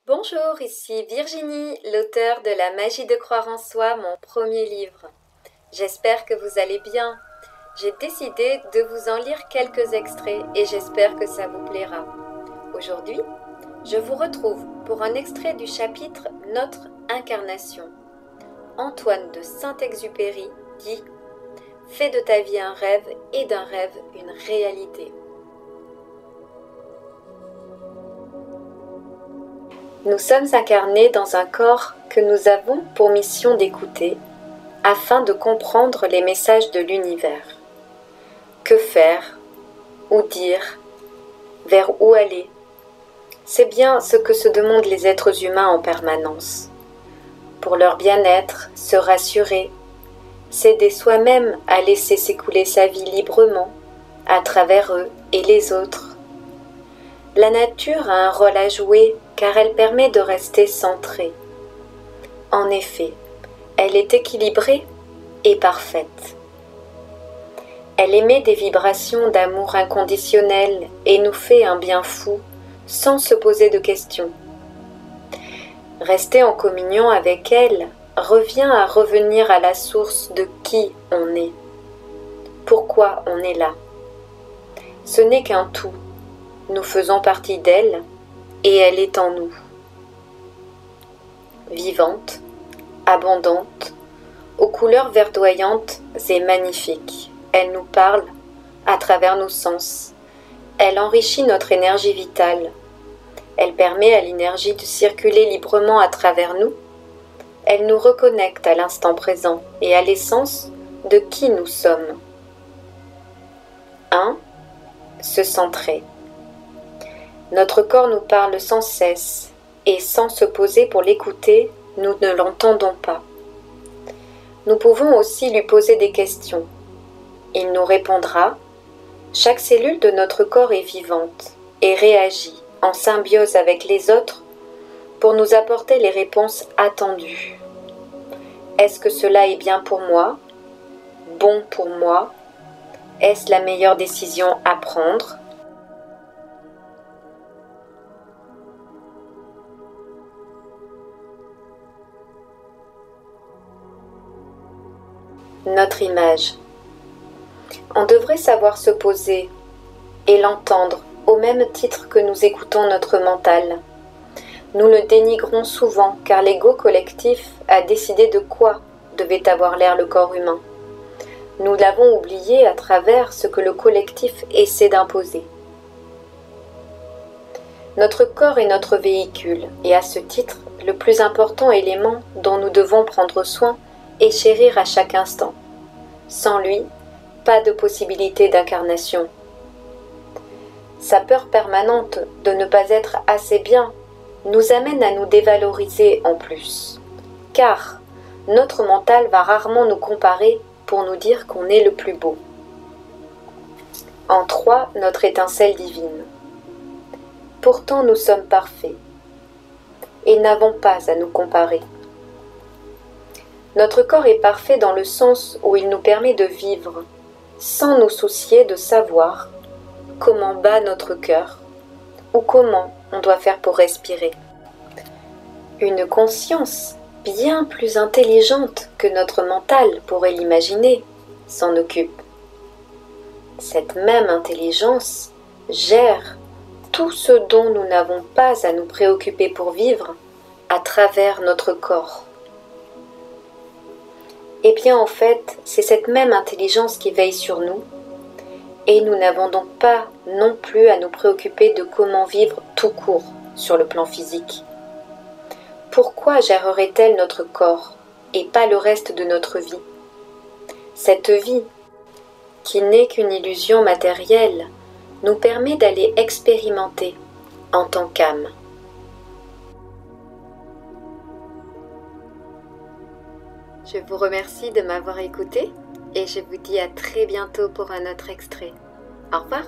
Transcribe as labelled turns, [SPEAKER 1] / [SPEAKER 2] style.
[SPEAKER 1] Bonjour, ici Virginie, l'auteure de La magie de croire en soi, mon premier livre. J'espère que vous allez bien. J'ai décidé de vous en lire quelques extraits et j'espère que ça vous plaira. Aujourd'hui, je vous retrouve pour un extrait du chapitre Notre incarnation. Antoine de Saint-Exupéry dit « Fais de ta vie un rêve et d'un rêve une réalité ». Nous sommes incarnés dans un corps que nous avons pour mission d'écouter afin de comprendre les messages de l'univers. Que faire? Où dire? Vers où aller? C'est bien ce que se demandent les êtres humains en permanence. Pour leur bien-être, se rassurer, s'aider soi-même à laisser s'écouler sa vie librement, à travers eux et les autres. La nature a un rôle à jouer car elle permet de rester centrée. En effet, elle est équilibrée et parfaite. Elle émet des vibrations d'amour inconditionnel et nous fait un bien fou sans se poser de questions. Rester en communion avec elle revient à revenir à la source de qui on est. Pourquoi on est là? Ce n'est qu'un tout. Nous faisons partie d'elle et elle est en nous. Vivante, abondante, aux couleurs verdoyantes et magnifiques, elle nous parle à travers nos sens. Elle enrichit notre énergie vitale. Elle permet à l'énergie de circuler librement à travers nous. Elle nous reconnecte à l'instant présent et à l'essence de qui nous sommes. 1. Se centrer. Notre corps nous parle sans cesse, et sans se poser pour l'écouter, nous ne l'entendons pas. Nous pouvons aussi lui poser des questions. Il nous répondra. Chaque cellule de notre corps est vivante et réagit en symbiose avec les autres pour nous apporter les réponses attendues. Est-ce que cela est bien pour moi? Bon pour moi? Est-ce la meilleure décision à prendre? Notre image. On devrait savoir se poser et l'entendre au même titre que nous écoutons notre mental. Nous le dénigrons souvent car l'ego collectif a décidé de quoi devait avoir l'air le corps humain. Nous l'avons oublié à travers ce que le collectif essaie d'imposer. Notre corps est notre véhicule et à ce titre, le plus important élément dont nous devons prendre soin et chérir à chaque instant. Sans lui, pas de possibilité d'incarnation. Sa peur permanente de ne pas être assez bien nous amène à nous dévaloriser en plus. Car notre mental va rarement nous comparer pour nous dire qu'on est le plus beau. En 3, notre étincelle divine. Pourtant nous sommes parfaits et n'avons pas à nous comparer. Notre corps est parfait dans le sens où il nous permet de vivre, sans nous soucier de savoir comment bat notre cœur ou comment on doit faire pour respirer. Une conscience bien plus intelligente que notre mental pourrait l'imaginer s'en occupe. Cette même intelligence gère tout ce dont nous n'avons pas à nous préoccuper pour vivre à travers notre corps. Eh bien en fait, c'est cette même intelligence qui veille sur nous et nous n'avons donc pas non plus à nous préoccuper de comment vivre tout court sur le plan physique. Pourquoi gérerait-elle notre corps et pas le reste de notre vie? Cette vie, qui n'est qu'une illusion matérielle, nous permet d'aller expérimenter en tant qu'âme. Je vous remercie de m'avoir écouté et je vous dis à très bientôt pour un autre extrait. Au revoir.